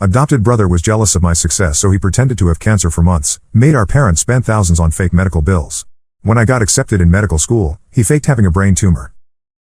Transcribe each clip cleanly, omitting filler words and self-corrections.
Adopted brother was jealous of my success, so he pretended to have cancer for months, made our parents spend thousands on fake medical bills. When I got accepted in medical school, he faked having a brain tumor.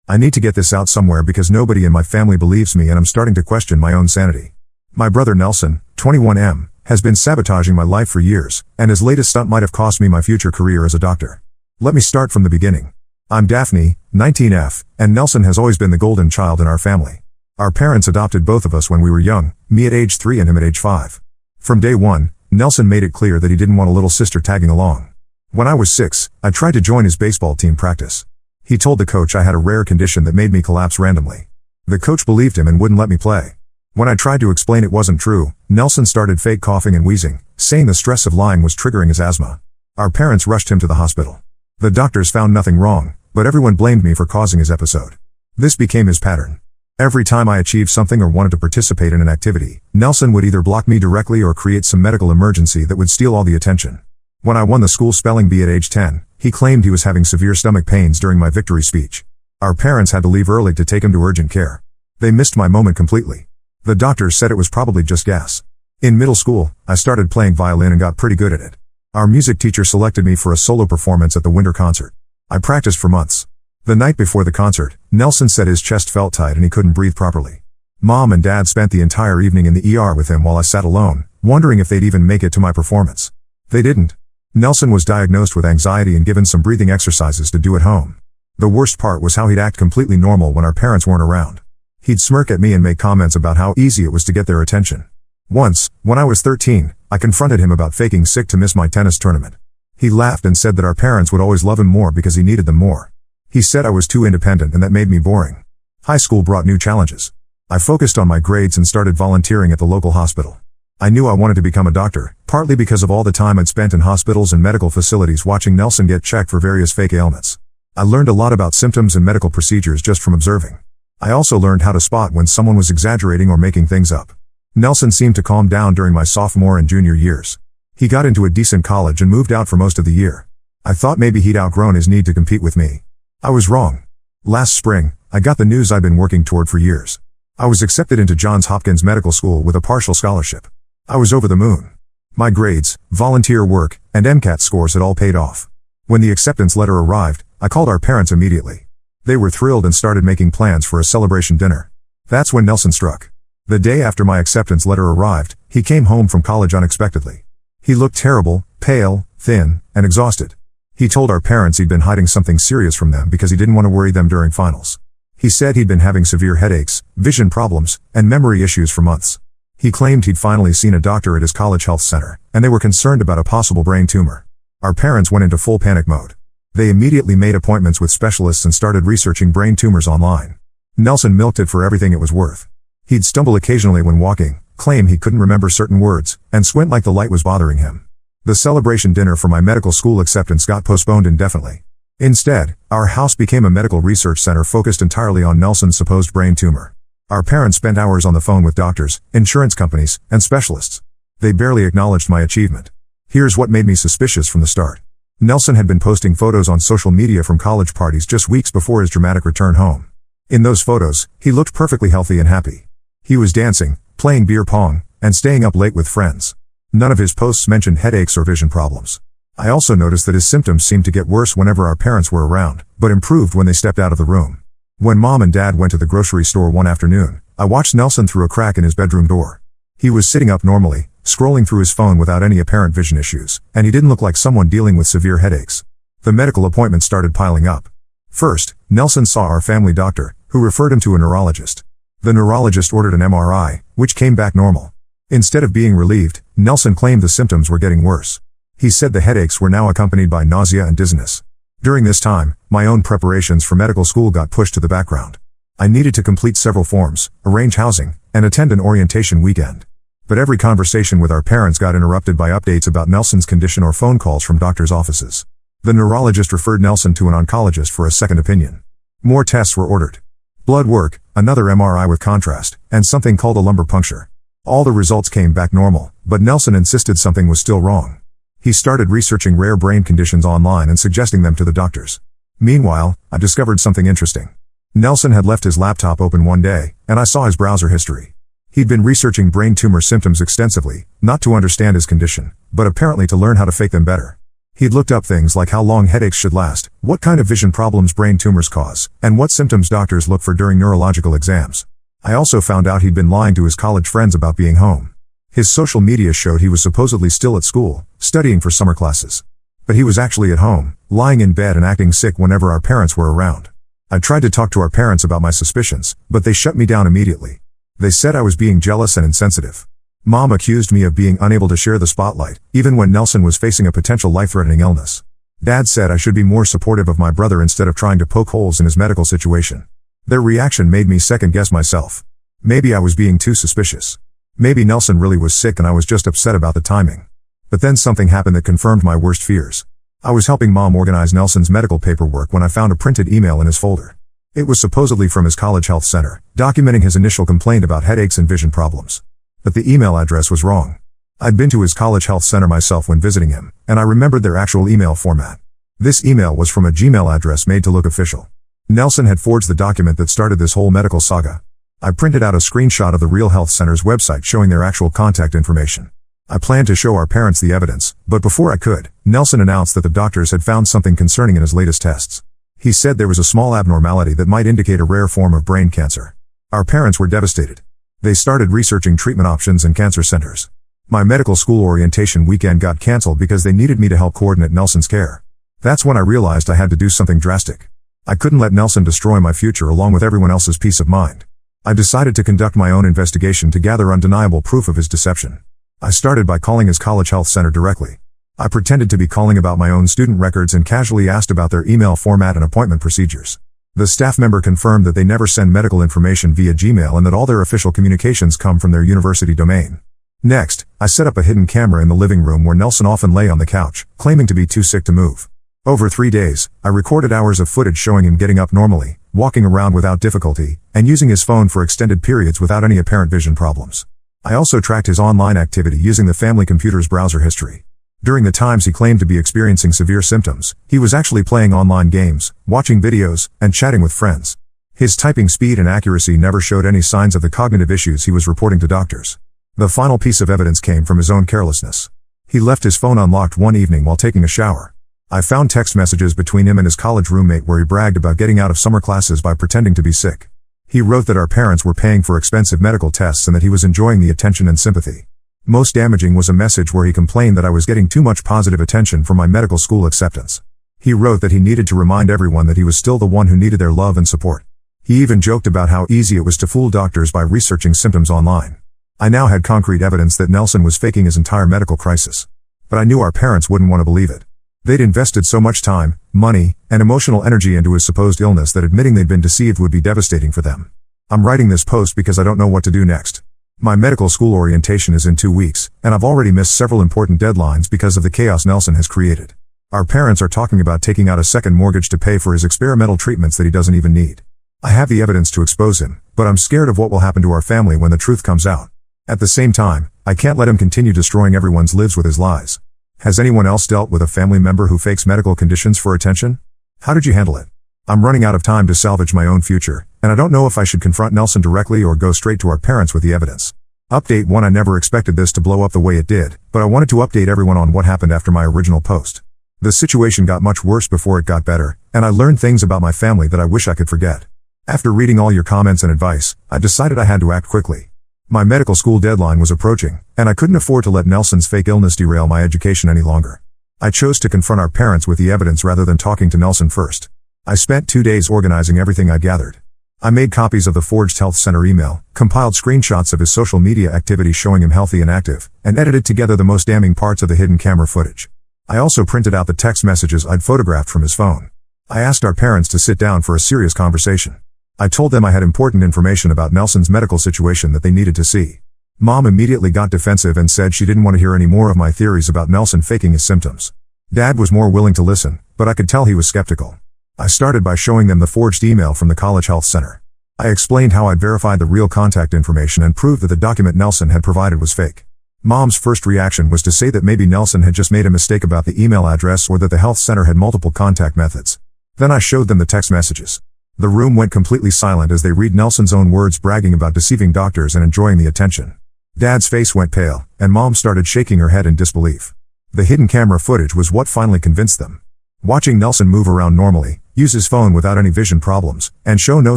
I need to get this out somewhere because nobody in my family believes me and I'm starting to question my own sanity. My brother Nelson, 21M, has been sabotaging my life for years, and his latest stunt might have cost me my future career as a doctor. Let me start from the beginning. I'm Daphne, 19F, and Nelson has always been the golden child in our family. Our parents adopted both of us when we were young, me at age 3 and him at age 5. From day one, Nelson made it clear that he didn't want a little sister tagging along. When I was 6, I tried to join his baseball team practice. He told the coach I had a rare condition that made me collapse randomly. The coach believed him and wouldn't let me play. When I tried to explain it wasn't true, Nelson started fake coughing and wheezing, saying the stress of lying was triggering his asthma. Our parents rushed him to the hospital. The doctors found nothing wrong, but everyone blamed me for causing his episode. This became his pattern. Every time I achieved something or wanted to participate in an activity, Nelson would either block me directly or create some medical emergency that would steal all the attention. When I won the school spelling bee at age 10, he claimed he was having severe stomach pains during my victory speech. Our parents had to leave early to take him to urgent care. They missed my moment completely. The doctors said it was probably just gas. In middle school, I started playing violin and got pretty good at it. Our music teacher selected me for a solo performance at the winter concert. I practiced for months. The night before the concert, Nelson said his chest felt tight and he couldn't breathe properly. Mom and Dad spent the entire evening in the ER with him while I sat alone, wondering if they'd even make it to my performance. They didn't. Nelson was diagnosed with anxiety and given some breathing exercises to do at home. The worst part was how he'd act completely normal when our parents weren't around. He'd smirk at me and make comments about how easy it was to get their attention. Once, when I was 13, I confronted him about faking sick to miss my tennis tournament. He laughed and said that our parents would always love him more because he needed them more. He said I was too independent and that made me boring. High school brought new challenges. I focused on my grades and started volunteering at the local hospital. I knew I wanted to become a doctor, partly because of all the time I'd spent in hospitals and medical facilities watching Nelson get checked for various fake ailments. I learned a lot about symptoms and medical procedures just from observing. I also learned how to spot when someone was exaggerating or making things up. Nelson seemed to calm down during my sophomore and junior years. He got into a decent college and moved out for most of the year. I thought maybe he'd outgrown his need to compete with me. I was wrong. Last spring, I got the news I'd been working toward for years. I was accepted into Johns Hopkins Medical School with a partial scholarship. I was over the moon. My grades, volunteer work, and MCAT scores had all paid off. When the acceptance letter arrived, I called our parents immediately. They were thrilled and started making plans for a celebration dinner. That's when Nelson struck. The day after my acceptance letter arrived, he came home from college unexpectedly. He looked terrible, pale, thin, and exhausted. He told our parents he'd been hiding something serious from them because he didn't want to worry them during finals. He said he'd been having severe headaches, vision problems, and memory issues for months. He claimed he'd finally seen a doctor at his college health center, and they were concerned about a possible brain tumor. Our parents went into full panic mode. They immediately made appointments with specialists and started researching brain tumors online. Nelson milked it for everything it was worth. He'd stumble occasionally when walking, claim he couldn't remember certain words, and squint like the light was bothering him. The celebration dinner for my medical school acceptance got postponed indefinitely. Instead, our house became a medical research center focused entirely on Nelson's supposed brain tumor. Our parents spent hours on the phone with doctors, insurance companies, and specialists. They barely acknowledged my achievement. Here's what made me suspicious from the start. Nelson had been posting photos on social media from college parties just weeks before his dramatic return home. In those photos, he looked perfectly healthy and happy. He was dancing, playing beer pong, and staying up late with friends. None of his posts mentioned headaches or vision problems. I also noticed that his symptoms seemed to get worse whenever our parents were around, but improved when they stepped out of the room. When Mom and Dad went to the grocery store one afternoon, I watched Nelson through a crack in his bedroom door. He was sitting up normally, scrolling through his phone without any apparent vision issues, and he didn't look like someone dealing with severe headaches. The medical appointments started piling up. First, Nelson saw our family doctor, who referred him to a neurologist. The neurologist ordered an MRI, which came back normal. Instead of being relieved, Nelson claimed the symptoms were getting worse. He said the headaches were now accompanied by nausea and dizziness. During this time, my own preparations for medical school got pushed to the background. I needed to complete several forms, arrange housing, and attend an orientation weekend. But every conversation with our parents got interrupted by updates about Nelson's condition or phone calls from doctors' offices. The neurologist referred Nelson to an oncologist for a second opinion. More tests were ordered. Blood work, another MRI with contrast, and something called a lumbar puncture. All the results came back normal, but Nelson insisted something was still wrong. He started researching rare brain conditions online and suggesting them to the doctors. Meanwhile, I discovered something interesting. Nelson had left his laptop open one day, and I saw his browser history. He'd been researching brain tumor symptoms extensively, not to understand his condition, but apparently to learn how to fake them better. He'd looked up things like how long headaches should last, what kind of vision problems brain tumors cause, and what symptoms doctors look for during neurological exams. I also found out he'd been lying to his college friends about being home. His social media showed he was supposedly still at school, studying for summer classes. But he was actually at home, lying in bed and acting sick whenever our parents were around. I tried to talk to our parents about my suspicions, but they shut me down immediately. They said I was being jealous and insensitive. Mom accused me of being unable to share the spotlight, even when Nelson was facing a potential life-threatening illness. Dad said I should be more supportive of my brother instead of trying to poke holes in his medical situation. Their reaction made me second-guess myself. Maybe I was being too suspicious. Maybe Nelson really was sick and I was just upset about the timing. But then something happened that confirmed my worst fears. I was helping Mom organize Nelson's medical paperwork when I found a printed email in his folder. It was supposedly from his college health center, documenting his initial complaint about headaches and vision problems. But the email address was wrong. I'd been to his college health center myself when visiting him, and I remembered their actual email format. This email was from a Gmail address made to look official. Nelson had forged the document that started this whole medical saga. I printed out a screenshot of the Real Health Center's website showing their actual contact information. I planned to show our parents the evidence, but before I could, Nelson announced that the doctors had found something concerning in his latest tests. He said there was a small abnormality that might indicate a rare form of brain cancer. Our parents were devastated. They started researching treatment options and cancer centers. My medical school orientation weekend got canceled because they needed me to help coordinate Nelson's care. That's when I realized I had to do something drastic. I couldn't let Nelson destroy my future along with everyone else's peace of mind. I decided to conduct my own investigation to gather undeniable proof of his deception. I started by calling his college health center directly. I pretended to be calling about my own student records and casually asked about their email format and appointment procedures. The staff member confirmed that they never send medical information via Gmail and that all their official communications come from their university domain. Next, I set up a hidden camera in the living room where Nelson often lay on the couch, claiming to be too sick to move. Over 3 days, I recorded hours of footage showing him getting up normally, walking around without difficulty, and using his phone for extended periods without any apparent vision problems. I also tracked his online activity using the family computer's browser history. During the times he claimed to be experiencing severe symptoms, he was actually playing online games, watching videos, and chatting with friends. His typing speed and accuracy never showed any signs of the cognitive issues he was reporting to doctors. The final piece of evidence came from his own carelessness. He left his phone unlocked one evening while taking a shower. I found text messages between him and his college roommate where he bragged about getting out of summer classes by pretending to be sick. He wrote that our parents were paying for expensive medical tests and that he was enjoying the attention and sympathy. Most damaging was a message where he complained that I was getting too much positive attention from my medical school acceptance. He wrote that he needed to remind everyone that he was still the one who needed their love and support. He even joked about how easy it was to fool doctors by researching symptoms online. I now had concrete evidence that Nelson was faking his entire medical crisis. But I knew our parents wouldn't want to believe it. They'd invested so much time, money, and emotional energy into his supposed illness that admitting they'd been deceived would be devastating for them. I'm writing this post because I don't know what to do next. My medical school orientation is in 2 weeks, and I've already missed several important deadlines because of the chaos Nelson has created. Our parents are talking about taking out a second mortgage to pay for his experimental treatments that he doesn't even need. I have the evidence to expose him, but I'm scared of what will happen to our family when the truth comes out. At the same time, I can't let him continue destroying everyone's lives with his lies. Has anyone else dealt with a family member who fakes medical conditions for attention? How did you handle it? I'm running out of time to salvage my own future, and I don't know if I should confront Nelson directly or go straight to our parents with the evidence. Update 1: I never expected this to blow up the way it did, but I wanted to update everyone on what happened after my original post. The situation got much worse before it got better, and I learned things about my family that I wish I could forget. After reading all your comments and advice, I decided I had to act quickly. My medical school deadline was approaching, and I couldn't afford to let Nelson's fake illness derail my education any longer. I chose to confront our parents with the evidence rather than talking to Nelson first. I spent 2 days organizing everything I gathered. I made copies of the forged health center email, compiled screenshots of his social media activity showing him healthy and active, and edited together the most damning parts of the hidden camera footage. I also printed out the text messages I'd photographed from his phone. I asked our parents to sit down for a serious conversation. I told them I had important information about Nelson's medical situation that they needed to see. Mom immediately got defensive and said she didn't want to hear any more of my theories about Nelson faking his symptoms. Dad was more willing to listen, but I could tell he was skeptical. I started by showing them the forged email from the college health center. I explained how I'd verified the real contact information and proved that the document Nelson had provided was fake. Mom's first reaction was to say that maybe Nelson had just made a mistake about the email address or that the health center had multiple contact methods. Then I showed them the text messages. The room went completely silent as they read Nelson's own words bragging about deceiving doctors and enjoying the attention. Dad's face went pale, and Mom started shaking her head in disbelief. The hidden camera footage was what finally convinced them. Watching Nelson move around normally, use his phone without any vision problems, and show no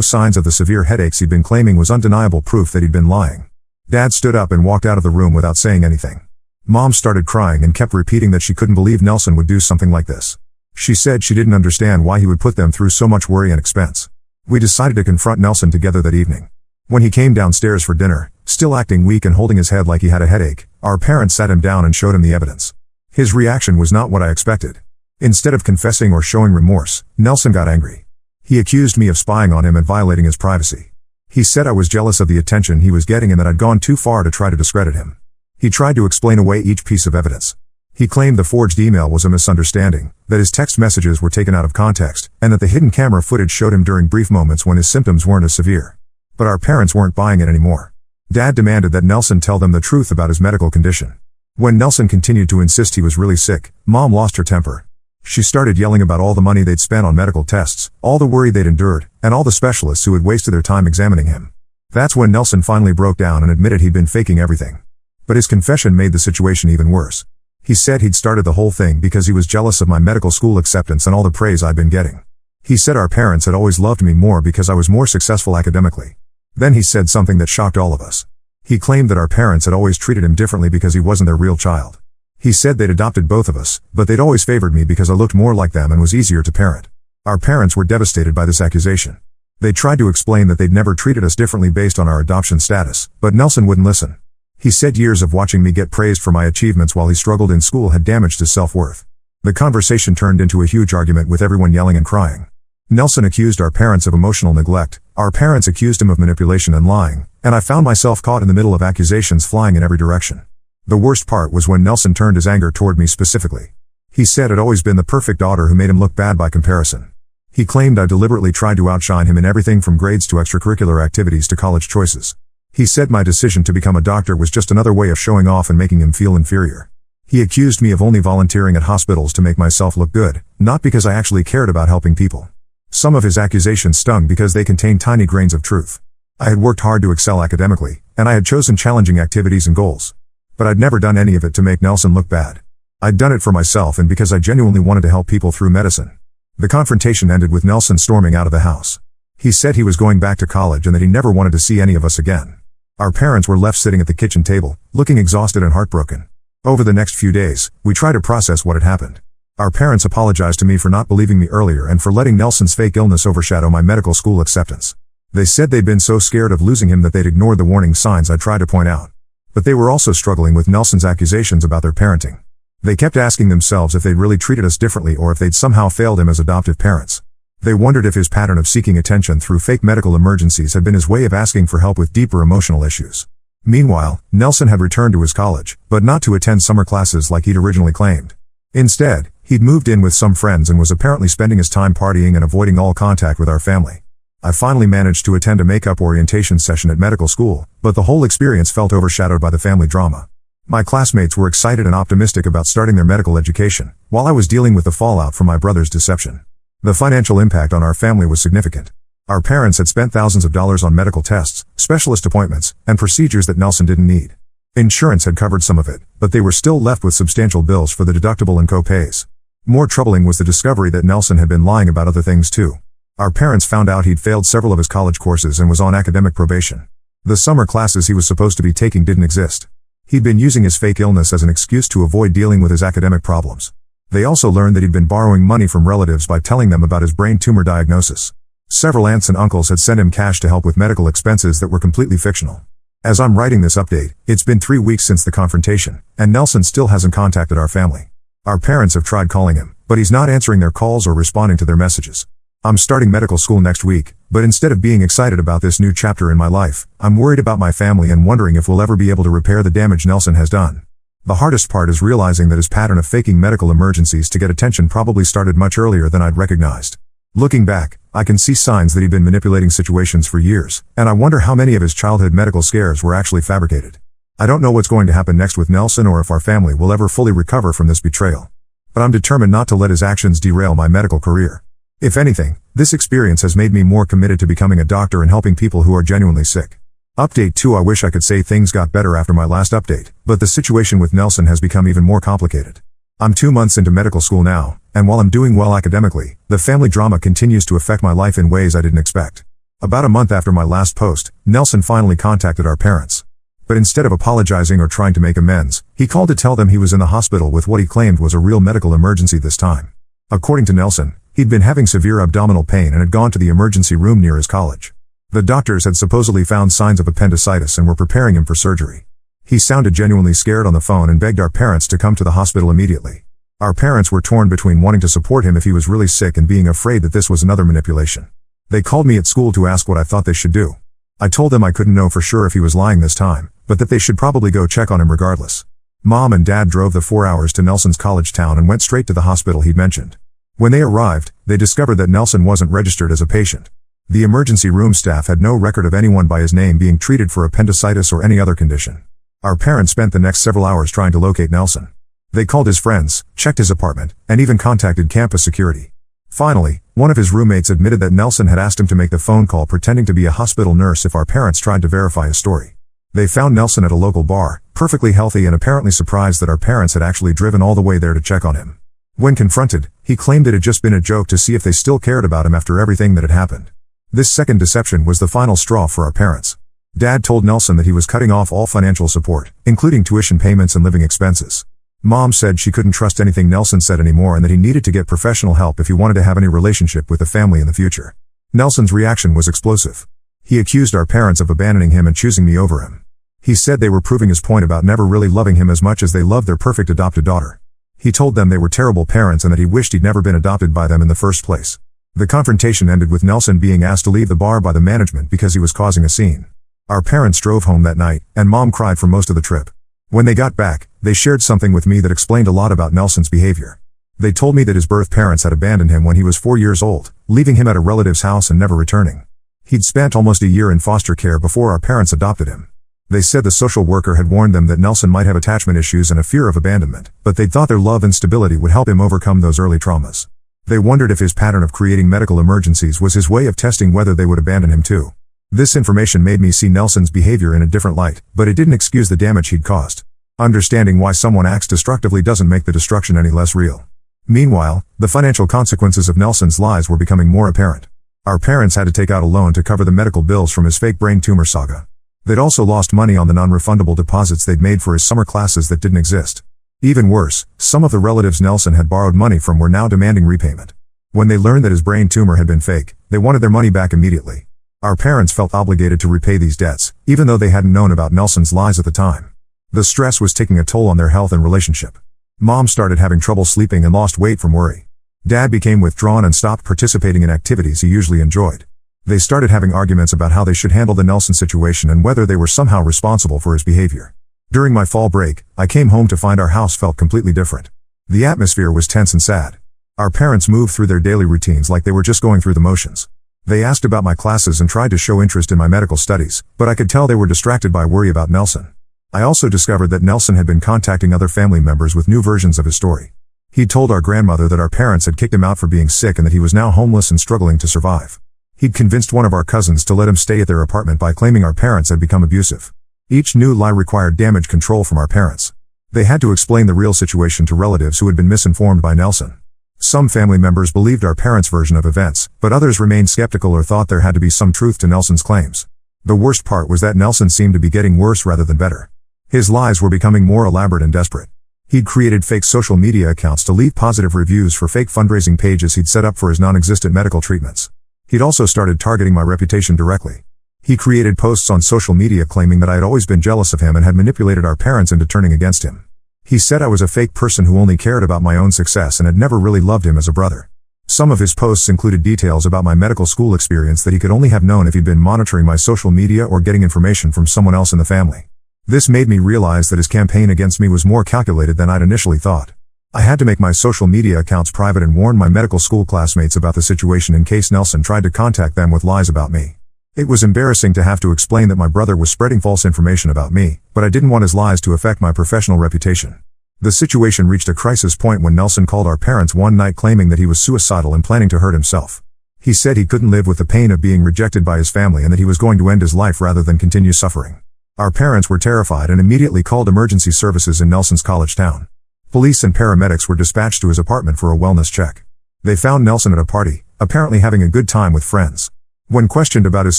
signs of the severe headaches he'd been claiming was undeniable proof that he'd been lying. Dad stood up and walked out of the room without saying anything. Mom started crying and kept repeating that she couldn't believe Nelson would do something like this. She said she didn't understand why he would put them through so much worry and expense. We decided to confront Nelson together that evening. When he came downstairs for dinner, still acting weak and holding his head like he had a headache, our parents sat him down and showed him the evidence. His reaction was not what I expected. Instead of confessing or showing remorse, Nelson got angry. He accused me of spying on him and violating his privacy. He said I was jealous of the attention he was getting and that I'd gone too far to try to discredit him. He tried to explain away each piece of evidence. He claimed the forged email was a misunderstanding, that his text messages were taken out of context, and that the hidden camera footage showed him during brief moments when his symptoms weren't as severe. But our parents weren't buying it anymore. Dad demanded that Nelson tell them the truth about his medical condition. When Nelson continued to insist he was really sick, Mom lost her temper. She started yelling about all the money they'd spent on medical tests, all the worry they'd endured, and all the specialists who had wasted their time examining him. That's when Nelson finally broke down and admitted he'd been faking everything. But his confession made the situation even worse. He said he'd started the whole thing because he was jealous of my medical school acceptance and all the praise I'd been getting. He said our parents had always loved me more because I was more successful academically. Then he said something that shocked all of us. He claimed that our parents had always treated him differently because he wasn't their real child. He said they'd adopted both of us, but they'd always favored me because I looked more like them and was easier to parent. Our parents were devastated by this accusation. They tried to explain that they'd never treated us differently based on our adoption status, but Nelson wouldn't listen. He said years of watching me get praised for my achievements while he struggled in school had damaged his self-worth. The conversation turned into a huge argument with everyone yelling and crying. Nelson accused our parents of emotional neglect, our parents accused him of manipulation and lying, and I found myself caught in the middle of accusations flying in every direction. The worst part was when Nelson turned his anger toward me specifically. He said I'd always been the perfect daughter who made him look bad by comparison. He claimed I deliberately tried to outshine him in everything from grades to extracurricular activities to college choices. He said my decision to become a doctor was just another way of showing off and making him feel inferior. He accused me of only volunteering at hospitals to make myself look good, not because I actually cared about helping people. Some of his accusations stung because they contained tiny grains of truth. I had worked hard to excel academically, and I had chosen challenging activities and goals. But I'd never done any of it to make Nelson look bad. I'd done it for myself and because I genuinely wanted to help people through medicine. The confrontation ended with Nelson storming out of the house. He said he was going back to college and that he never wanted to see any of us again. Our parents were left sitting at the kitchen table, looking exhausted and heartbroken. Over the next few days, we tried to process what had happened. Our parents apologized to me for not believing me earlier and for letting Nelson's fake illness overshadow my medical school acceptance. They said they'd been so scared of losing him that they'd ignored the warning signs I tried to point out. But they were also struggling with Nelson's accusations about their parenting. They kept asking themselves if they'd really treated us differently or if they'd somehow failed him as adoptive parents. They wondered if his pattern of seeking attention through fake medical emergencies had been his way of asking for help with deeper emotional issues. Meanwhile, Nelson had returned to his college, but not to attend summer classes like he'd originally claimed. Instead, he'd moved in with some friends and was apparently spending his time partying and avoiding all contact with our family. I finally managed to attend a makeup orientation session at medical school, but the whole experience felt overshadowed by the family drama. My classmates were excited and optimistic about starting their medical education, while I was dealing with the fallout from my brother's deception. The financial impact on our family was significant. Our parents had spent thousands of dollars on medical tests, specialist appointments, and procedures that Nelson didn't need. Insurance had covered some of it, but they were still left with substantial bills for the deductible and co-pays. More troubling was the discovery that Nelson had been lying about other things too. Our parents found out he'd failed several of his college courses and was on academic probation. The summer classes he was supposed to be taking didn't exist. He'd been using his fake illness as an excuse to avoid dealing with his academic problems. They also learned that he'd been borrowing money from relatives by telling them about his brain tumor diagnosis. Several aunts and uncles had sent him cash to help with medical expenses that were completely fictional. As I'm writing this update, it's been 3 weeks since the confrontation, and Nelson still hasn't contacted our family. Our parents have tried calling him, but he's not answering their calls or responding to their messages. I'm starting medical school next week, but instead of being excited about this new chapter in my life, I'm worried about my family and wondering if we'll ever be able to repair the damage Nelson has done. The hardest part is realizing that his pattern of faking medical emergencies to get attention probably started much earlier than I'd recognized. Looking back, I can see signs that he'd been manipulating situations for years, and I wonder how many of his childhood medical scares were actually fabricated. I don't know what's going to happen next with Nelson or if our family will ever fully recover from this betrayal. But I'm determined not to let his actions derail my medical career. If anything, this experience has made me more committed to becoming a doctor and helping people who are genuinely sick. Update 2. I wish I could say things got better after my last update, but the situation with Nelson has become even more complicated. I'm 2 months into medical school now, and while I'm doing well academically, the family drama continues to affect my life in ways I didn't expect. About a month after my last post, Nelson finally contacted our parents. But instead of apologizing or trying to make amends, he called to tell them he was in the hospital with what he claimed was a real medical emergency this time. According to Nelson, he'd been having severe abdominal pain and had gone to the emergency room near his college. The doctors had supposedly found signs of appendicitis and were preparing him for surgery. He sounded genuinely scared on the phone and begged our parents to come to the hospital immediately. Our parents were torn between wanting to support him if he was really sick and being afraid that this was another manipulation. They called me at school to ask what I thought they should do. I told them I couldn't know for sure if he was lying this time, but that they should probably go check on him regardless. Mom and Dad drove the 4 hours to Nelson's college town and went straight to the hospital he'd mentioned. When they arrived, they discovered that Nelson wasn't registered as a patient. The emergency room staff had no record of anyone by his name being treated for appendicitis or any other condition. Our parents spent the next several hours trying to locate Nelson. They called his friends, checked his apartment, and even contacted campus security. Finally, one of his roommates admitted that Nelson had asked him to make the phone call pretending to be a hospital nurse if our parents tried to verify his story. They found Nelson at a local bar, perfectly healthy and apparently surprised that our parents had actually driven all the way there to check on him. When confronted, he claimed it had just been a joke to see if they still cared about him after everything that had happened. This second deception was the final straw for our parents. Dad told Nelson that he was cutting off all financial support, including tuition payments and living expenses. Mom said she couldn't trust anything Nelson said anymore and that he needed to get professional help if he wanted to have any relationship with the family in the future. Nelson's reaction was explosive. He accused our parents of abandoning him and choosing me over him. He said they were proving his point about never really loving him as much as they loved their perfect adopted daughter. He told them they were terrible parents and that he wished he'd never been adopted by them in the first place. The confrontation ended with Nelson being asked to leave the bar by the management because he was causing a scene. Our parents drove home that night, and Mom cried for most of the trip. When they got back, they shared something with me that explained a lot about Nelson's behavior. They told me that his birth parents had abandoned him when he was 4 years old, leaving him at a relative's house and never returning. He'd spent almost a year in foster care before our parents adopted him. They said the social worker had warned them that Nelson might have attachment issues and a fear of abandonment, but they thought their love and stability would help him overcome those early traumas. They wondered if his pattern of creating medical emergencies was his way of testing whether they would abandon him too. This information made me see Nelson's behavior in a different light, but it didn't excuse the damage he'd caused. Understanding why someone acts destructively doesn't make the destruction any less real. Meanwhile, the financial consequences of Nelson's lies were becoming more apparent. Our parents had to take out a loan to cover the medical bills from his fake brain tumor saga. They'd also lost money on the non-refundable deposits they'd made for his summer classes that didn't exist. Even worse, some of the relatives Nelson had borrowed money from were now demanding repayment. When they learned that his brain tumor had been fake, they wanted their money back immediately. Our parents felt obligated to repay these debts, even though they hadn't known about Nelson's lies at the time. The stress was taking a toll on their health and relationship. Mom started having trouble sleeping and lost weight from worry. Dad became withdrawn and stopped participating in activities he usually enjoyed. They started having arguments about how they should handle the Nelson situation and whether they were somehow responsible for his behavior. During my fall break, I came home to find our house felt completely different. The atmosphere was tense and sad. Our parents moved through their daily routines like they were just going through the motions. They asked about my classes and tried to show interest in my medical studies, but I could tell they were distracted by worry about Nelson. I also discovered that Nelson had been contacting other family members with new versions of his story. He'd told our grandmother that our parents had kicked him out for being sick and that he was now homeless and struggling to survive. He'd convinced one of our cousins to let him stay at their apartment by claiming our parents had become abusive. Each new lie required damage control from our parents. They had to explain the real situation to relatives who had been misinformed by Nelson. Some family members believed our parents' version of events, but others remained skeptical or thought there had to be some truth to Nelson's claims. The worst part was that Nelson seemed to be getting worse rather than better. His lies were becoming more elaborate and desperate. He'd created fake social media accounts to leave positive reviews for fake fundraising pages he'd set up for his non-existent medical treatments. He'd also started targeting my reputation directly. He created posts on social media claiming that I had always been jealous of him and had manipulated our parents into turning against him. He said I was a fake person who only cared about my own success and had never really loved him as a brother. Some of his posts included details about my medical school experience that he could only have known if he'd been monitoring my social media or getting information from someone else in the family. This made me realize that his campaign against me was more calculated than I'd initially thought. I had to make my social media accounts private and warn my medical school classmates about the situation in case Nelson tried to contact them with lies about me. It was embarrassing to have to explain that my brother was spreading false information about me, but I didn't want his lies to affect my professional reputation. The situation reached a crisis point when Nelson called our parents one night claiming that he was suicidal and planning to hurt himself. He said he couldn't live with the pain of being rejected by his family and that he was going to end his life rather than continue suffering. Our parents were terrified and immediately called emergency services in Nelson's college town. Police and paramedics were dispatched to his apartment for a wellness check. They found Nelson at a party, apparently having a good time with friends. When questioned about his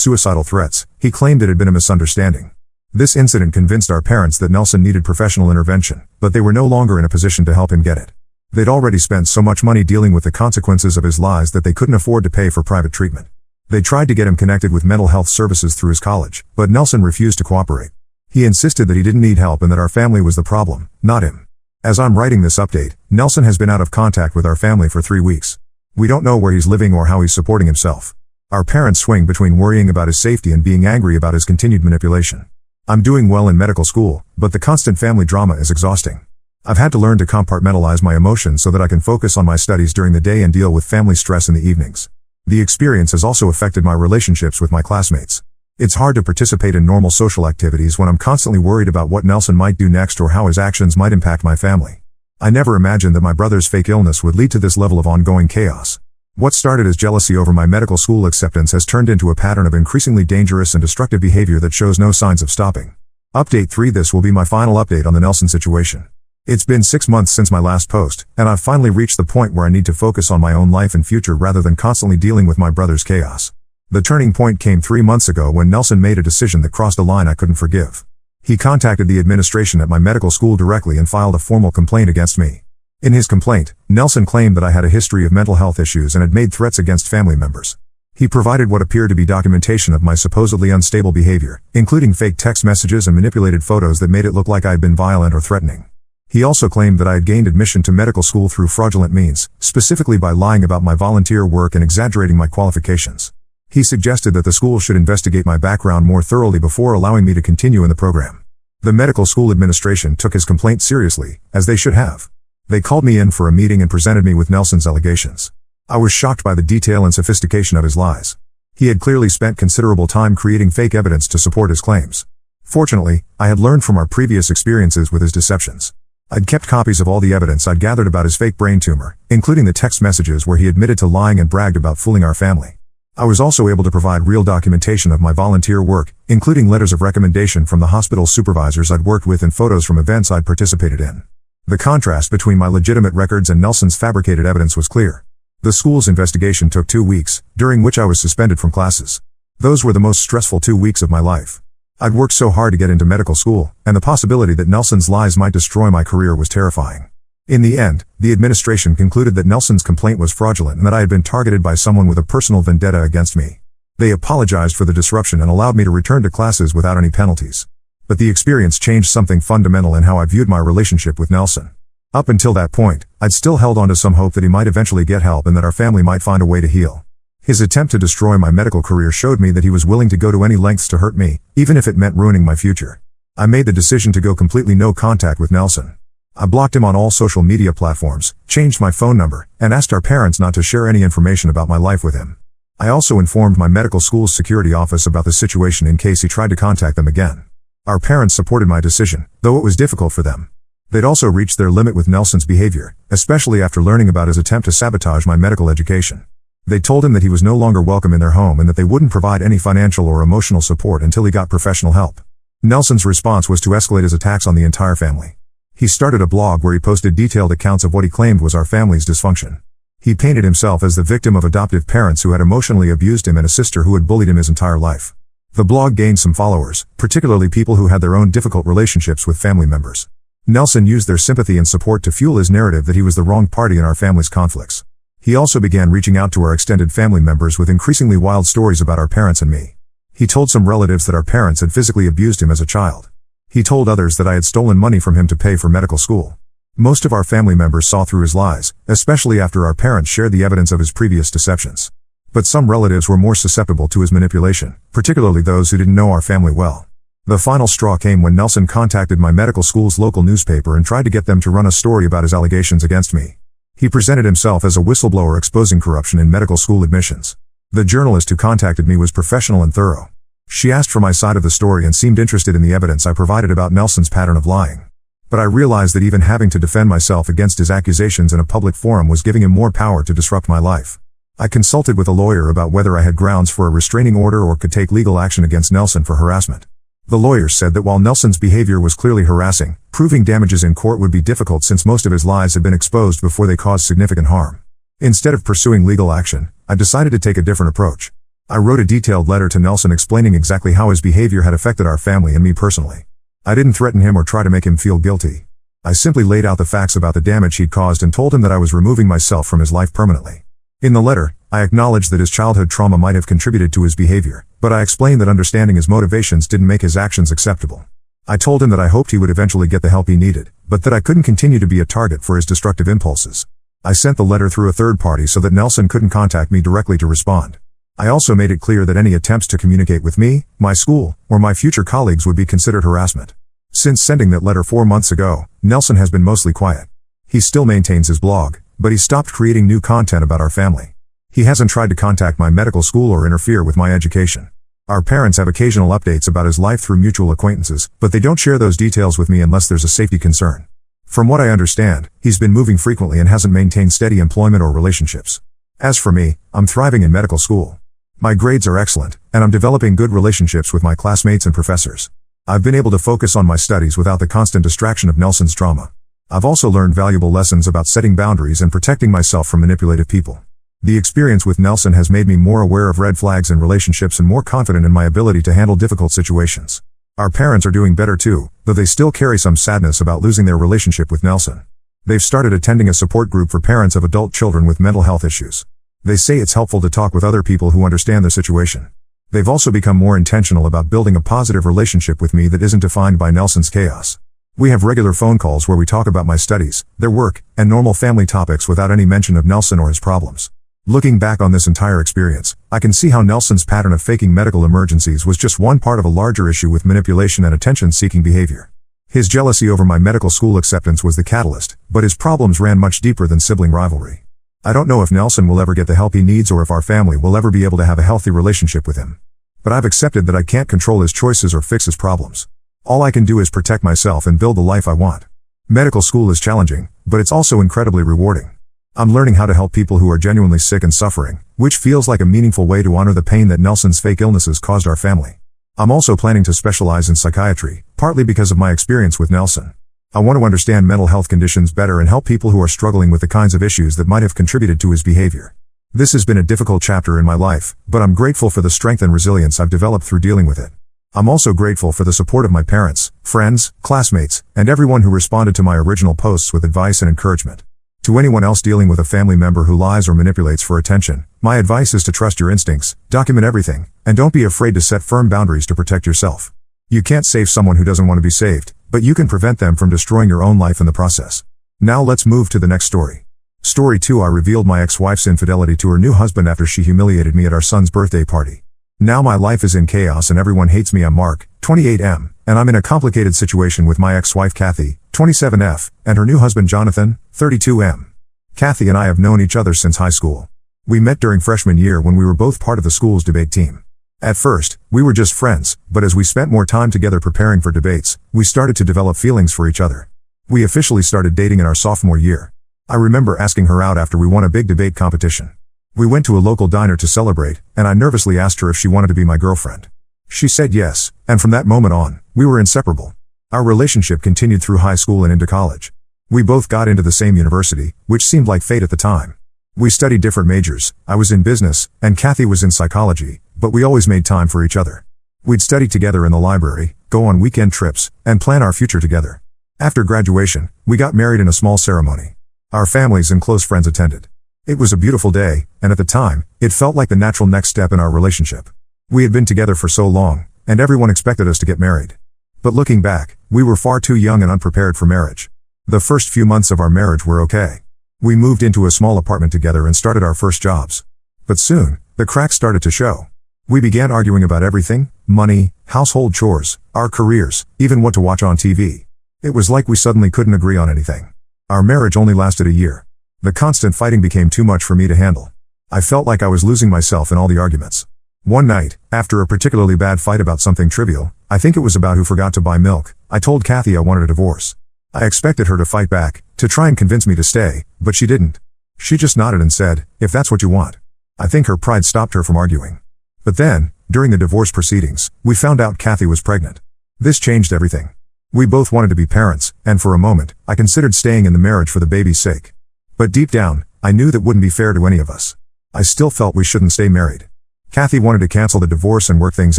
suicidal threats, he claimed it had been a misunderstanding. This incident convinced our parents that Nelson needed professional intervention, but they were no longer in a position to help him get it. They'd already spent so much money dealing with the consequences of his lies that they couldn't afford to pay for private treatment. They tried to get him connected with mental health services through his college, but Nelson refused to cooperate. He insisted that he didn't need help and that our family was the problem, not him. As I'm writing this update, Nelson has been out of contact with our family for 3 weeks. We don't know where he's living or how he's supporting himself. Our parents swing between worrying about his safety and being angry about his continued manipulation. I'm doing well in medical school, but the constant family drama is exhausting. I've had to learn to compartmentalize my emotions so that I can focus on my studies during the day and deal with family stress in the evenings. The experience has also affected my relationships with my classmates. It's hard to participate in normal social activities when I'm constantly worried about what Nelson might do next or how his actions might impact my family. I never imagined that my brother's fake illness would lead to this level of ongoing chaos. What started as jealousy over my medical school acceptance has turned into a pattern of increasingly dangerous and destructive behavior that shows no signs of stopping. Update 3. This will be my final update on the Nelson situation. It's been 6 months since my last post, and I've finally reached the point where I need to focus on my own life and future rather than constantly dealing with my brother's chaos. The turning point came 3 months ago when Nelson made a decision that crossed a line I couldn't forgive. He contacted the administration at my medical school directly and filed a formal complaint against me. In his complaint, Nelson claimed that I had a history of mental health issues and had made threats against family members. He provided what appeared to be documentation of my supposedly unstable behavior, including fake text messages and manipulated photos that made it look like I had been violent or threatening. He also claimed that I had gained admission to medical school through fraudulent means, specifically by lying about my volunteer work and exaggerating my qualifications. He suggested that the school should investigate my background more thoroughly before allowing me to continue in the program. The medical school administration took his complaint seriously, as they should have. They called me in for a meeting and presented me with Nelson's allegations. I was shocked by the detail and sophistication of his lies. He had clearly spent considerable time creating fake evidence to support his claims. Fortunately, I had learned from our previous experiences with his deceptions. I'd kept copies of all the evidence I'd gathered about his fake brain tumor, including the text messages where he admitted to lying and bragged about fooling our family. I was also able to provide real documentation of my volunteer work, including letters of recommendation from the hospital supervisors I'd worked with and photos from events I'd participated in. The contrast between my legitimate records and Nelson's fabricated evidence was clear. The school's investigation took 2 weeks, during which I was suspended from classes. Those were the most stressful 2 weeks of my life. I'd worked so hard to get into medical school, and the possibility that Nelson's lies might destroy my career was terrifying. In the end, the administration concluded that Nelson's complaint was fraudulent and that I had been targeted by someone with a personal vendetta against me. They apologized for the disruption and allowed me to return to classes without any penalties. But the experience changed something fundamental in how I viewed my relationship with Nelson. Up until that point, I'd still held on to some hope that he might eventually get help and that our family might find a way to heal. His attempt to destroy my medical career showed me that he was willing to go to any lengths to hurt me, even if it meant ruining my future. I made the decision to go completely no contact with Nelson. I blocked him on all social media platforms, changed my phone number, and asked our parents not to share any information about my life with him. I also informed my medical school's security office about the situation in case he tried to contact them again. Our parents supported my decision, though it was difficult for them. They'd also reached their limit with Nelson's behavior, especially after learning about his attempt to sabotage my medical education. They told him that he was no longer welcome in their home and that they wouldn't provide any financial or emotional support until he got professional help. Nelson's response was to escalate his attacks on the entire family. He started a blog where he posted detailed accounts of what he claimed was our family's dysfunction. He painted himself as the victim of adoptive parents who had emotionally abused him and a sister who had bullied him his entire life. The blog gained some followers, particularly people who had their own difficult relationships with family members. Nelson used their sympathy and support to fuel his narrative that he was the wrong party in our family's conflicts. He also began reaching out to our extended family members with increasingly wild stories about our parents and me. He told some relatives that our parents had physically abused him as a child. He told others that I had stolen money from him to pay for medical school. Most of our family members saw through his lies, especially after our parents shared the evidence of his previous deceptions. But some relatives were more susceptible to his manipulation, particularly those who didn't know our family well. The final straw came when Nelson contacted my medical school's local newspaper and tried to get them to run a story about his allegations against me. He presented himself as a whistleblower exposing corruption in medical school admissions. The journalist who contacted me was professional and thorough. She asked for my side of the story and seemed interested in the evidence I provided about Nelson's pattern of lying. But I realized that even having to defend myself against his accusations in a public forum was giving him more power to disrupt my life. I consulted with a lawyer about whether I had grounds for a restraining order or could take legal action against Nelson for harassment. The lawyer said that while Nelson's behavior was clearly harassing, proving damages in court would be difficult since most of his lies had been exposed before they caused significant harm. Instead of pursuing legal action, I decided to take a different approach. I wrote a detailed letter to Nelson explaining exactly how his behavior had affected our family and me personally. I didn't threaten him or try to make him feel guilty. I simply laid out the facts about the damage he'd caused and told him that I was removing myself from his life permanently. In the letter, I acknowledged that his childhood trauma might have contributed to his behavior, but I explained that understanding his motivations didn't make his actions acceptable. I told him that I hoped he would eventually get the help he needed, but that I couldn't continue to be a target for his destructive impulses. I sent the letter through a third party so that Nelson couldn't contact me directly to respond. I also made it clear that any attempts to communicate with me, my school, or my future colleagues would be considered harassment. Since sending that letter 4 months ago, Nelson has been mostly quiet. He still maintains his blog, but he stopped creating new content about our family. He hasn't tried to contact my medical school or interfere with my education. Our parents have occasional updates about his life through mutual acquaintances, but they don't share those details with me unless there's a safety concern. From what I understand, he's been moving frequently and hasn't maintained steady employment or relationships. As for me, I'm thriving in medical school. My grades are excellent, and I'm developing good relationships with my classmates and professors. I've been able to focus on my studies without the constant distraction of Nelson's drama. I've also learned valuable lessons about setting boundaries and protecting myself from manipulative people. The experience with Nelson has made me more aware of red flags in relationships and more confident in my ability to handle difficult situations. Our parents are doing better too, though they still carry some sadness about losing their relationship with Nelson. They've started attending a support group for parents of adult children with mental health issues. They say it's helpful to talk with other people who understand their situation. They've also become more intentional about building a positive relationship with me that isn't defined by Nelson's chaos. We have regular phone calls where we talk about my studies, their work, and normal family topics without any mention of Nelson or his problems. Looking back on this entire experience, I can see how Nelson's pattern of faking medical emergencies was just one part of a larger issue with manipulation and attention-seeking behavior. His jealousy over my medical school acceptance was the catalyst, but his problems ran much deeper than sibling rivalry. I don't know if Nelson will ever get the help he needs or if our family will ever be able to have a healthy relationship with him. But I've accepted that I can't control his choices or fix his problems. All I can do is protect myself and build the life I want. Medical school is challenging, but it's also incredibly rewarding. I'm learning how to help people who are genuinely sick and suffering, which feels like a meaningful way to honor the pain that Nelson's fake illnesses caused our family. I'm also planning to specialize in psychiatry, partly because of my experience with Nelson. I want to understand mental health conditions better and help people who are struggling with the kinds of issues that might have contributed to his behavior. This has been a difficult chapter in my life, but I'm grateful for the strength and resilience I've developed through dealing with it. I'm also grateful for the support of my parents, friends, classmates, and everyone who responded to my original posts with advice and encouragement. To anyone else dealing with a family member who lies or manipulates for attention, my advice is to trust your instincts, document everything, and don't be afraid to set firm boundaries to protect yourself. You can't save someone who doesn't want to be saved, but you can prevent them from destroying your own life in the process. Now let's move to the next story. Story 2. I revealed my ex-wife's infidelity to her new husband after she humiliated me at our son's birthday party. Now my life is in chaos and everyone hates me. I'm Mark, 28M, and I'm in a complicated situation with my ex-wife Kathy, 27F, and her new husband Jonathan, 32M. Kathy and I have known each other since high school. We met during freshman year when we were both part of the school's debate team. At first, we were just friends, but as we spent more time together preparing for debates, we started to develop feelings for each other. We officially started dating in our sophomore year. I remember asking her out after we won a big debate competition. We went to a local diner to celebrate, and I nervously asked her if she wanted to be my girlfriend. She said yes, and from that moment on, we were inseparable. Our relationship continued through high school and into college. We both got into the same university, which seemed like fate at the time. We studied different majors. I was in business, and Kathy was in psychology, but we always made time for each other. We'd study together in the library, go on weekend trips, and plan our future together. After graduation, we got married in a small ceremony. Our families and close friends attended. It was a beautiful day, and at the time, it felt like the natural next step in our relationship. We had been together for so long, and everyone expected us to get married. But looking back, we were far too young and unprepared for marriage. The first few months of our marriage were okay. We moved into a small apartment together and started our first jobs. But soon, the cracks started to show. We began arguing about everything: money, household chores, our careers, even what to watch on TV. It was like we suddenly couldn't agree on anything. Our marriage only lasted a year. The constant fighting became too much for me to handle. I felt like I was losing myself in all the arguments. One night, after a particularly bad fight about something trivial, I think it was about who forgot to buy milk, I told Kathy I wanted a divorce. I expected her to fight back, to try and convince me to stay, but she didn't. She just nodded and said, "If that's what you want." I think her pride stopped her from arguing. But then, during the divorce proceedings, we found out Kathy was pregnant. This changed everything. We both wanted to be parents, and for a moment, I considered staying in the marriage for the baby's sake. But deep down, I knew that wouldn't be fair to any of us. I still felt we shouldn't stay married. Kathy wanted to cancel the divorce and work things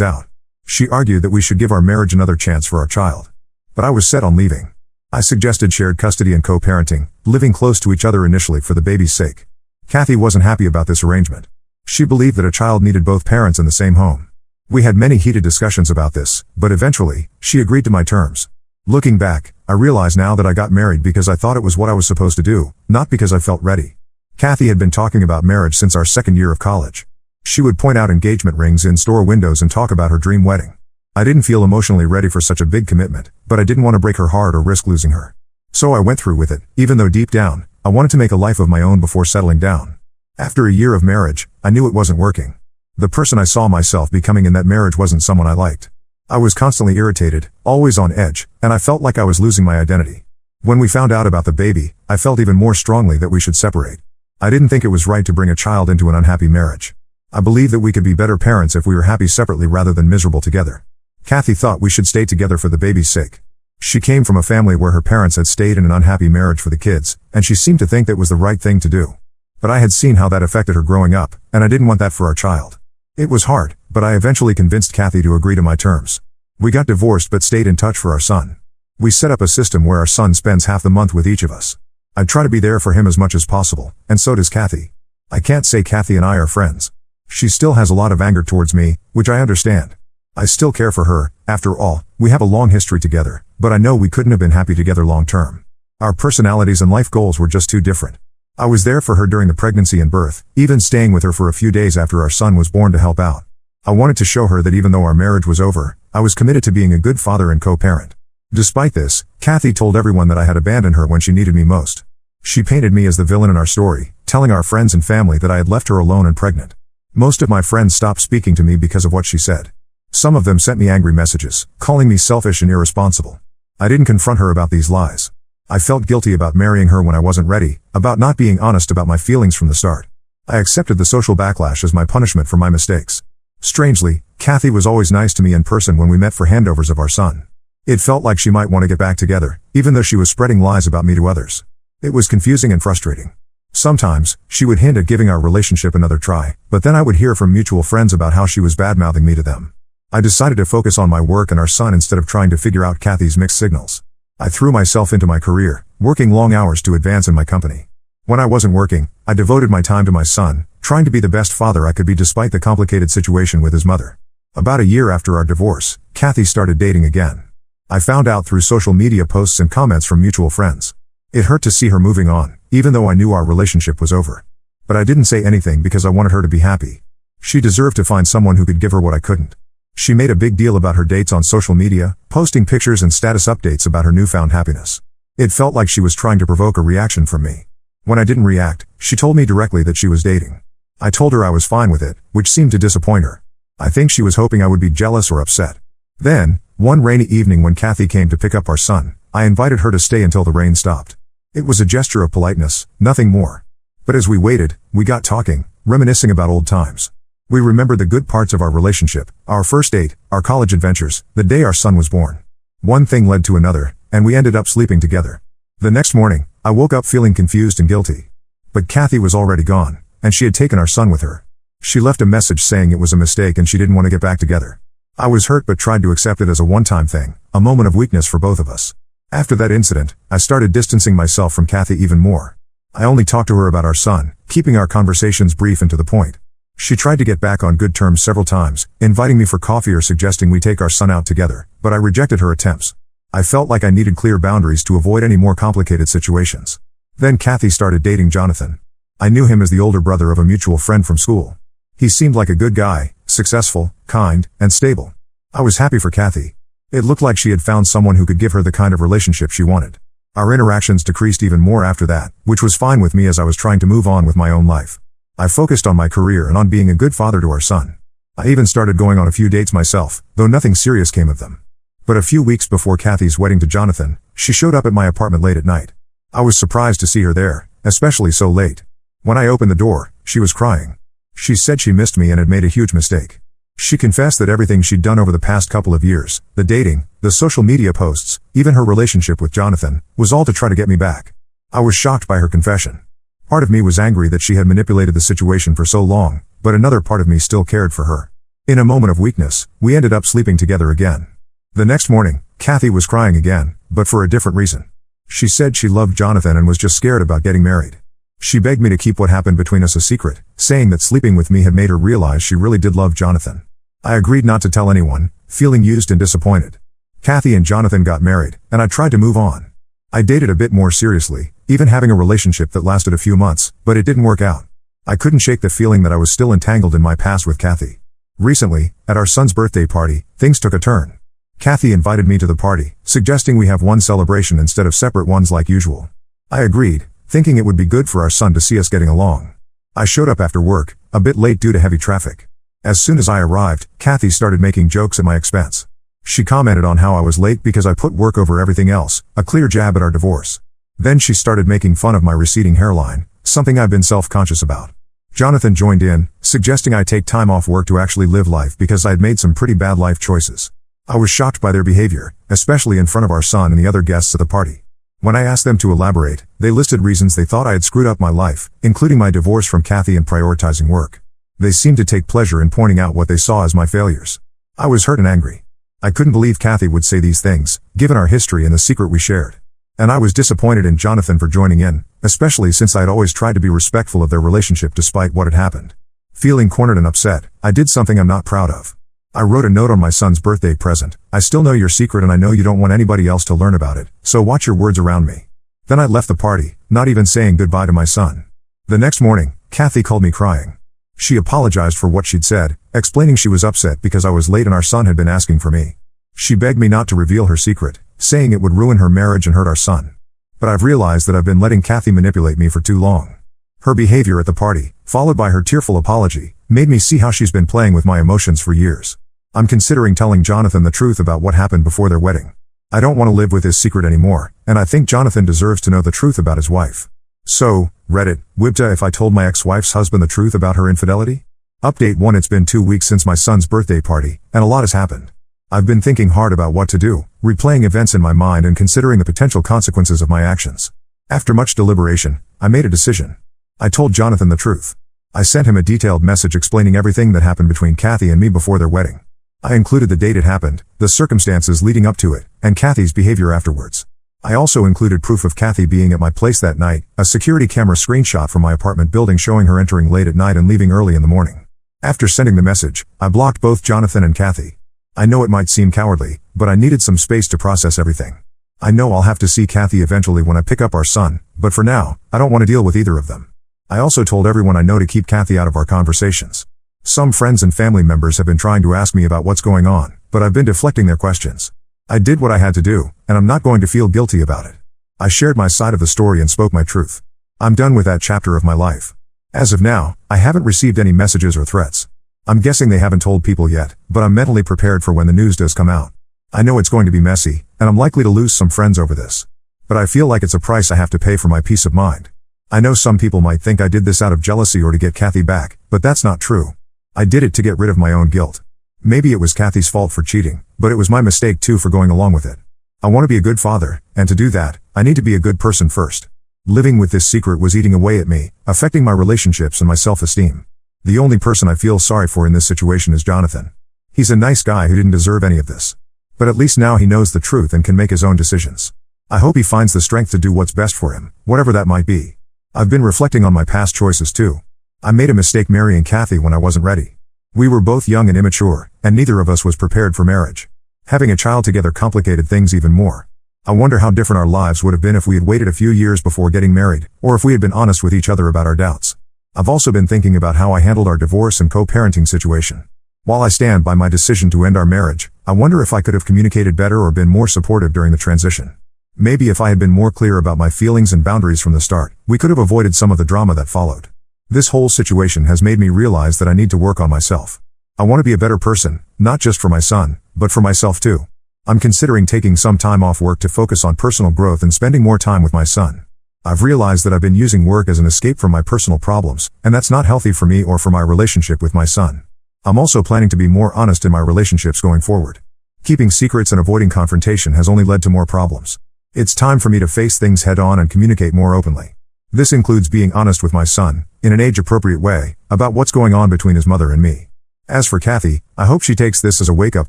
out. She argued that we should give our marriage another chance for our child. But I was set on leaving. I suggested shared custody and co-parenting, living close to each other initially for the baby's sake. Kathy wasn't happy about this arrangement. She believed that a child needed both parents in the same home. We had many heated discussions about this, but eventually, she agreed to my terms. Looking back, I realize now that I got married because I thought it was what I was supposed to do, not because I felt ready. Kathy had been talking about marriage since our second year of college. She would point out engagement rings in store windows and talk about her dream wedding. I didn't feel emotionally ready for such a big commitment, but I didn't want to break her heart or risk losing her. So I went through with it, even though deep down, I wanted to make a life of my own before settling down. After a year of marriage, I knew it wasn't working. The person I saw myself becoming in that marriage wasn't someone I liked. I was constantly irritated, always on edge, and I felt like I was losing my identity. When we found out about the baby, I felt even more strongly that we should separate. I didn't think it was right to bring a child into an unhappy marriage. I believed that we could be better parents if we were happy separately rather than miserable together. Kathy thought we should stay together for the baby's sake. She came from a family where her parents had stayed in an unhappy marriage for the kids, and she seemed to think that was the right thing to do. But I had seen how that affected her growing up, and I didn't want that for our child. It was hard, but I eventually convinced Kathy to agree to my terms. We got divorced but stayed in touch for our son. We set up a system where our son spends half the month with each of us. I try to be there for him as much as possible, and so does Kathy. I can't say Kathy and I are friends. She still has a lot of anger towards me, which I understand. I still care for her. After all, we have a long history together, but I know we couldn't have been happy together long term. Our personalities and life goals were just too different. I was there for her during the pregnancy and birth, even staying with her for a few days after our son was born to help out. I wanted to show her that even though our marriage was over, I was committed to being a good father and co-parent. Despite this, Kathy told everyone that I had abandoned her when she needed me most. She painted me as the villain in our story, telling our friends and family that I had left her alone and pregnant. Most of my friends stopped speaking to me because of what she said. Some of them sent me angry messages, calling me selfish and irresponsible. I didn't confront her about these lies. I felt guilty about marrying her when I wasn't ready, about not being honest about my feelings from the start. I accepted the social backlash as my punishment for my mistakes. Strangely, Kathy was always nice to me in person when we met for handovers of our son. It felt like she might want to get back together, even though she was spreading lies about me to others. It was confusing and frustrating. Sometimes, she would hint at giving our relationship another try, but then I would hear from mutual friends about how she was bad-mouthing me to them. I decided to focus on my work and our son instead of trying to figure out Kathy's mixed signals. I threw myself into my career, working long hours to advance in my company. When I wasn't working, I devoted my time to my son, trying to be the best father I could be despite the complicated situation with his mother. About a year after our divorce, Kathy started dating again. I found out through social media posts and comments from mutual friends. It hurt to see her moving on, even though I knew our relationship was over. But I didn't say anything because I wanted her to be happy. She deserved to find someone who could give her what I couldn't. She made a big deal about her dates on social media, posting pictures and status updates about her newfound happiness. It felt like she was trying to provoke a reaction from me. When I didn't react, she told me directly that she was dating. I told her I was fine with it, which seemed to disappoint her. I think she was hoping I would be jealous or upset. Then, one rainy evening when Kathy came to pick up our son, I invited her to stay until the rain stopped. It was a gesture of politeness, nothing more. But as we waited, we got talking, reminiscing about old times. We remembered the good parts of our relationship, our first date, our college adventures, the day our son was born. One thing led to another, and we ended up sleeping together. The next morning, I woke up feeling confused and guilty. But Kathy was already gone, and she had taken our son with her. She left a message saying it was a mistake and she didn't want to get back together. I was hurt but tried to accept it as a one-time thing, a moment of weakness for both of us. After that incident, I started distancing myself from Kathy even more. I only talked to her about our son, keeping our conversations brief and to the point. She tried to get back on good terms several times, inviting me for coffee or suggesting we take our son out together, but I rejected her attempts. I felt like I needed clear boundaries to avoid any more complicated situations. Then Kathy started dating Jonathan. I knew him as the older brother of a mutual friend from school. He seemed like a good guy, successful, kind, and stable. I was happy for Kathy. It looked like she had found someone who could give her the kind of relationship she wanted. Our interactions decreased even more after that, which was fine with me as I was trying to move on with my own life. I focused on my career and on being a good father to our son. I even started going on a few dates myself, though nothing serious came of them. But a few weeks before Kathy's wedding to Jonathan, she showed up at my apartment late at night. I was surprised to see her there, especially so late. When I opened the door, she was crying. She said she missed me and had made a huge mistake. She confessed that everything she'd done over the past couple of years, the dating, the social media posts, even her relationship with Jonathan, was all to try to get me back. I was shocked by her confession. Part of me was angry that she had manipulated the situation for so long, but another part of me still cared for her. In a moment of weakness, we ended up sleeping together again. The next morning, Kathy was crying again, but for a different reason. She said she loved Jonathan and was just scared about getting married. She begged me to keep what happened between us a secret, saying that sleeping with me had made her realize she really did love Jonathan. I agreed not to tell anyone, feeling used and disappointed. Kathy and Jonathan got married, and I tried to move on. I dated a bit more seriously, even having a relationship that lasted a few months, but it didn't work out. I couldn't shake the feeling that I was still entangled in my past with Kathy. Recently, at our son's birthday party, things took a turn. Kathy invited me to the party, suggesting we have one celebration instead of separate ones like usual. I agreed, thinking it would be good for our son to see us getting along. I showed up after work, a bit late due to heavy traffic. As soon as I arrived, Kathy started making jokes at my expense. She commented on how I was late because I put work over everything else, a clear jab at our divorce. Then she started making fun of my receding hairline, something I've been self-conscious about. Jonathan joined in, suggesting I take time off work to actually live life because I'd made some pretty bad life choices. I was shocked by their behavior, especially in front of our son and the other guests at the party. When I asked them to elaborate, they listed reasons they thought I had screwed up my life, including my divorce from Kathy and prioritizing work. They seemed to take pleasure in pointing out what they saw as my failures. I was hurt and angry. I couldn't believe Kathy would say these things, given our history and the secret we shared. And I was disappointed in Jonathan for joining in, especially since I had always tried to be respectful of their relationship despite what had happened. Feeling cornered and upset, I did something I'm not proud of. I wrote a note on my son's birthday present. I still know your secret and I know you don't want anybody else to learn about it, so watch your words around me. Then I left the party, not even saying goodbye to my son. The next morning, Kathy called me crying. She apologized for what she'd said, explaining she was upset because I was late and our son had been asking for me. She begged me not to reveal her secret, saying it would ruin her marriage and hurt our son. But I've realized that I've been letting Kathy manipulate me for too long. Her behavior at the party, followed by her tearful apology, made me see how she's been playing with my emotions for years. I'm considering telling Jonathan the truth about what happened before their wedding. I don't want to live with his secret anymore, and I think Jonathan deserves to know the truth about his wife. So, Reddit, Wibta, if I told my ex-wife's husband the truth about her infidelity? Update 1. It's been 2 weeks since my son's birthday party, and a lot has happened. I've been thinking hard about what to do, replaying events in my mind and considering the potential consequences of my actions. After much deliberation, I made a decision. I told Jonathan the truth. I sent him a detailed message explaining everything that happened between Kathy and me before their wedding. I included the date it happened, the circumstances leading up to it, and Kathy's behavior afterwards. I also included proof of Kathy being at my place that night, a security camera screenshot from my apartment building showing her entering late at night and leaving early in the morning. After sending the message, I blocked both Jonathan and Kathy. I know it might seem cowardly, but I needed some space to process everything. I know I'll have to see Kathy eventually when I pick up our son, but for now, I don't want to deal with either of them. I also told everyone I know to keep Kathy out of our conversations. Some friends and family members have been trying to ask me about what's going on, but I've been deflecting their questions. I did what I had to do, and I'm not going to feel guilty about it. I shared my side of the story and spoke my truth. I'm done with that chapter of my life. As of now, I haven't received any messages or threats. I'm guessing they haven't told people yet, but I'm mentally prepared for when the news does come out. I know it's going to be messy, and I'm likely to lose some friends over this. But I feel like it's a price I have to pay for my peace of mind. I know some people might think I did this out of jealousy or to get Kathy back, but that's not true. I did it to get rid of my own guilt. Maybe it was Kathy's fault for cheating, but it was my mistake too for going along with it. I want to be a good father, and to do that, I need to be a good person first. Living with this secret was eating away at me, affecting my relationships and my self-esteem. The only person I feel sorry for in this situation is Jonathan. He's a nice guy who didn't deserve any of this. But at least now he knows the truth and can make his own decisions. I hope he finds the strength to do what's best for him, whatever that might be. I've been reflecting on my past choices too. I made a mistake marrying Kathy when I wasn't ready. We were both young and immature, and neither of us was prepared for marriage. Having a child together complicated things even more. I wonder how different our lives would have been if we had waited a few years before getting married, or if we had been honest with each other about our doubts. I've also been thinking about how I handled our divorce and co-parenting situation. While I stand by my decision to end our marriage, I wonder if I could have communicated better or been more supportive during the transition. Maybe if I had been more clear about my feelings and boundaries from the start, we could have avoided some of the drama that followed. This whole situation has made me realize that I need to work on myself. I want to be a better person, not just for my son, but for myself too. I'm considering taking some time off work to focus on personal growth and spending more time with my son. I've realized that I've been using work as an escape from my personal problems, and that's not healthy for me or for my relationship with my son. I'm also planning to be more honest in my relationships going forward. Keeping secrets and avoiding confrontation has only led to more problems. It's time for me to face things head on and communicate more openly. This includes being honest with my son, in an age-appropriate way, about what's going on between his mother and me. As for Kathy, I hope she takes this as a wake-up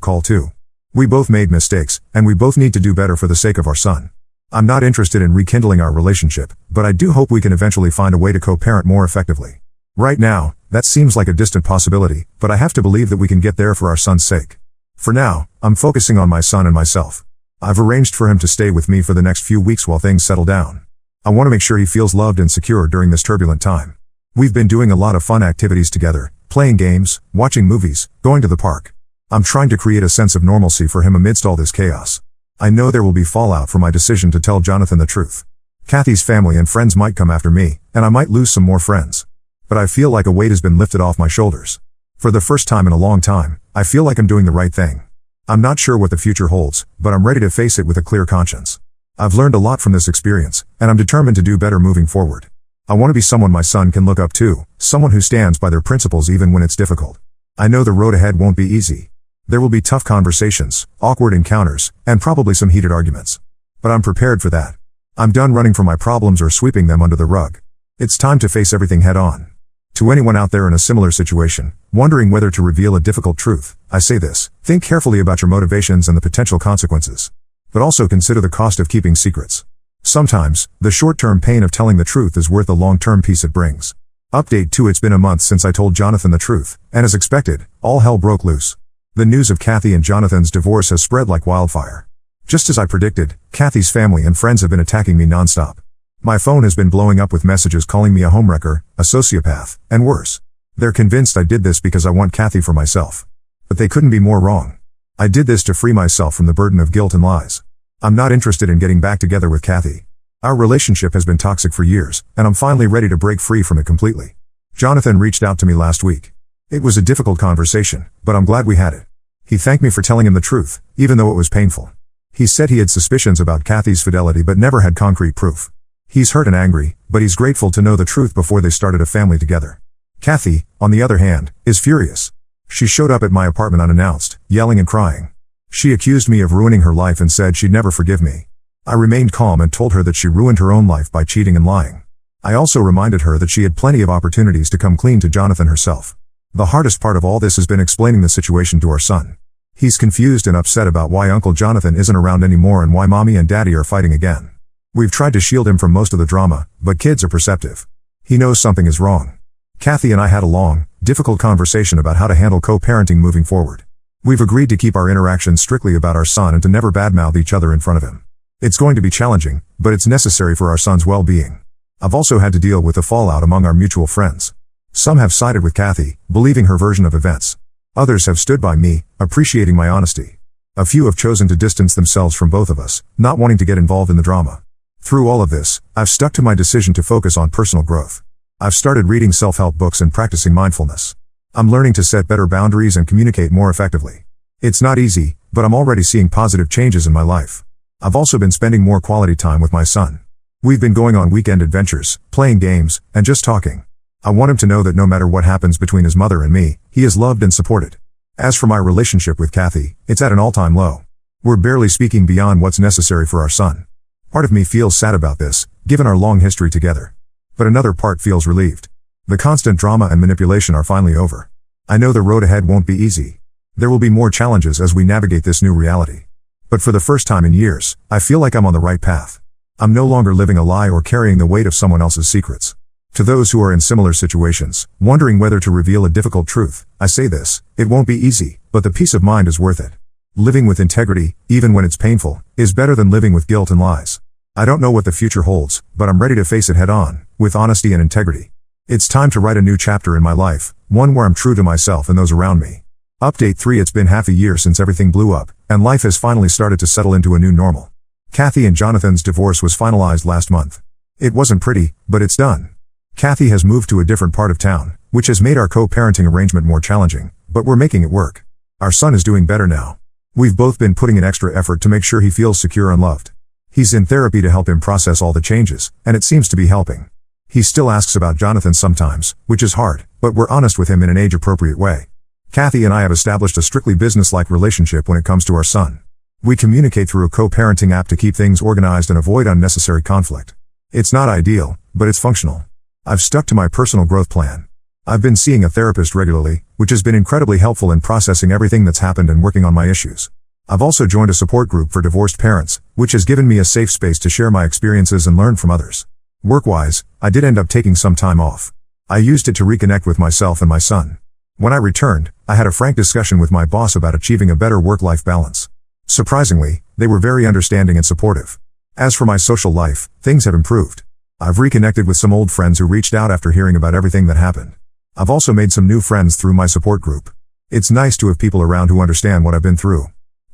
call too. We both made mistakes, and we both need to do better for the sake of our son. I'm not interested in rekindling our relationship, but I do hope we can eventually find a way to co-parent more effectively. Right now, that seems like a distant possibility, but I have to believe that we can get there for our son's sake. For now, I'm focusing on my son and myself. I've arranged for him to stay with me for the next few weeks while things settle down. I want to make sure he feels loved and secure during this turbulent time. We've been doing a lot of fun activities together, playing games, watching movies, going to the park. I'm trying to create a sense of normalcy for him amidst all this chaos. I know there will be fallout for my decision to tell Jonathan the truth. Kathy's family and friends might come after me, and I might lose some more friends. But I feel like a weight has been lifted off my shoulders. For the first time in a long time, I feel like I'm doing the right thing. I'm not sure what the future holds, but I'm ready to face it with a clear conscience. I've learned a lot from this experience, and I'm determined to do better moving forward. I want to be someone my son can look up to, someone who stands by their principles even when it's difficult. I know the road ahead won't be easy. There will be tough conversations, awkward encounters, and probably some heated arguments. But I'm prepared for that. I'm done running from my problems or sweeping them under the rug. It's time to face everything head on. To anyone out there in a similar situation, wondering whether to reveal a difficult truth, I say this: think carefully about your motivations and the potential consequences. But also consider the cost of keeping secrets. Sometimes, the short-term pain of telling the truth is worth the long-term peace it brings. Update 2: It's been a month since I told Jonathan the truth, and as expected, all hell broke loose. The news of Kathy and Jonathan's divorce has spread like wildfire. Just as I predicted, Kathy's family and friends have been attacking me nonstop. My phone has been blowing up with messages calling me a homewrecker, a sociopath, and worse. They're convinced I did this because I want Kathy for myself. But they couldn't be more wrong. I did this to free myself from the burden of guilt and lies. I'm not interested in getting back together with Kathy. Our relationship has been toxic for years, and I'm finally ready to break free from it completely. Jonathan reached out to me last week. It was a difficult conversation, but I'm glad we had it. He thanked me for telling him the truth, even though it was painful. He said he had suspicions about Kathy's fidelity but never had concrete proof. He's hurt and angry, but he's grateful to know the truth before they started a family together. Kathy, on the other hand, is furious. She showed up at my apartment unannounced, yelling and crying. She accused me of ruining her life and said she'd never forgive me. I remained calm and told her that she ruined her own life by cheating and lying. I also reminded her that she had plenty of opportunities to come clean to Jonathan herself. The hardest part of all this has been explaining the situation to our son. He's confused and upset about why Uncle Jonathan isn't around anymore and why Mommy and Daddy are fighting again. We've tried to shield him from most of the drama, but kids are perceptive. He knows something is wrong. Kathy and I had a long, difficult conversation about how to handle co-parenting moving forward. We've agreed to keep our interactions strictly about our son and to never badmouth each other in front of him. It's going to be challenging, but it's necessary for our son's well-being. I've also had to deal with the fallout among our mutual friends. Some have sided with Kathy, believing her version of events. Others have stood by me, appreciating my honesty. A few have chosen to distance themselves from both of us, not wanting to get involved in the drama. Through all of this, I've stuck to my decision to focus on personal growth. I've started reading self-help books and practicing mindfulness. I'm learning to set better boundaries and communicate more effectively. It's not easy, but I'm already seeing positive changes in my life. I've also been spending more quality time with my son. We've been going on weekend adventures, playing games, and just talking. I want him to know that no matter what happens between his mother and me, he is loved and supported. As for my relationship with Kathy, it's at an all-time low. We're barely speaking beyond what's necessary for our son. Part of me feels sad about this, given our long history together. But another part feels relieved. The constant drama and manipulation are finally over. I know the road ahead won't be easy. There will be more challenges as we navigate this new reality. But for the first time in years, I feel like I'm on the right path. I'm no longer living a lie or carrying the weight of someone else's secrets. To those who are in similar situations, wondering whether to reveal a difficult truth, I say this: it won't be easy, but the peace of mind is worth it. Living with integrity, even when it's painful, is better than living with guilt and lies. I don't know what the future holds, but I'm ready to face it head on, with honesty and integrity. It's time to write a new chapter in my life, one where I'm true to myself and those around me. Update 3: It's been half a year since everything blew up, and life has finally started to settle into a new normal. Kathy and Jonathan's divorce was finalized last month. It wasn't pretty, but it's done. Kathy has moved to a different part of town, which has made our co-parenting arrangement more challenging, but we're making it work. Our son is doing better now. We've both been putting in extra effort to make sure he feels secure and loved. He's in therapy to help him process all the changes, and it seems to be helping. He still asks about Jonathan sometimes, which is hard, but we're honest with him in an age-appropriate way. Kathy and I have established a strictly business-like relationship when it comes to our son. We communicate through a co-parenting app to keep things organized and avoid unnecessary conflict. It's not ideal, but it's functional. I've stuck to my personal growth plan. I've been seeing a therapist regularly, which has been incredibly helpful in processing everything that's happened and working on my issues. I've also joined a support group for divorced parents, which has given me a safe space to share my experiences and learn from others. Work-wise, I did end up taking some time off. I used it to reconnect with myself and my son. When I returned, I had a frank discussion with my boss about achieving a better work-life balance. Surprisingly, they were very understanding and supportive. As for my social life, things have improved. I've reconnected with some old friends who reached out after hearing about everything that happened. I've also made some new friends through my support group. It's nice to have people around who understand what I've been through.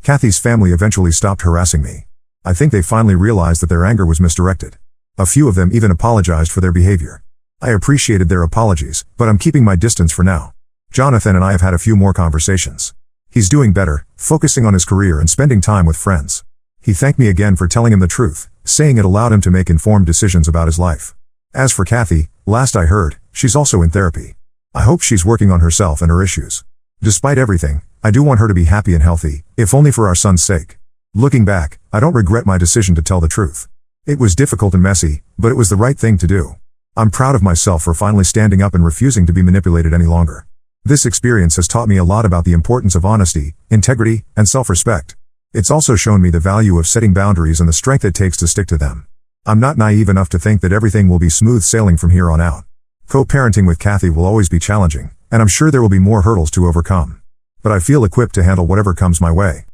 Kathy's family eventually stopped harassing me. I think they finally realized that their anger was misdirected. A few of them even apologized for their behavior. I appreciated their apologies, but I'm keeping my distance for now. Jonathan and I have had a few more conversations. He's doing better, focusing on his career and spending time with friends. He thanked me again for telling him the truth, saying it allowed him to make informed decisions about his life. As for Kathy, last I heard, she's also in therapy. I hope she's working on herself and her issues. Despite everything, I do want her to be happy and healthy, if only for our son's sake. Looking back, I don't regret my decision to tell the truth. It was difficult and messy, but it was the right thing to do. I'm proud of myself for finally standing up and refusing to be manipulated any longer. This experience has taught me a lot about the importance of honesty, integrity, and self-respect. It's also shown me the value of setting boundaries and the strength it takes to stick to them. I'm not naive enough to think that everything will be smooth sailing from here on out. Co-parenting with Kathy will always be challenging, and I'm sure there will be more hurdles to overcome. But I feel equipped to handle whatever comes my way.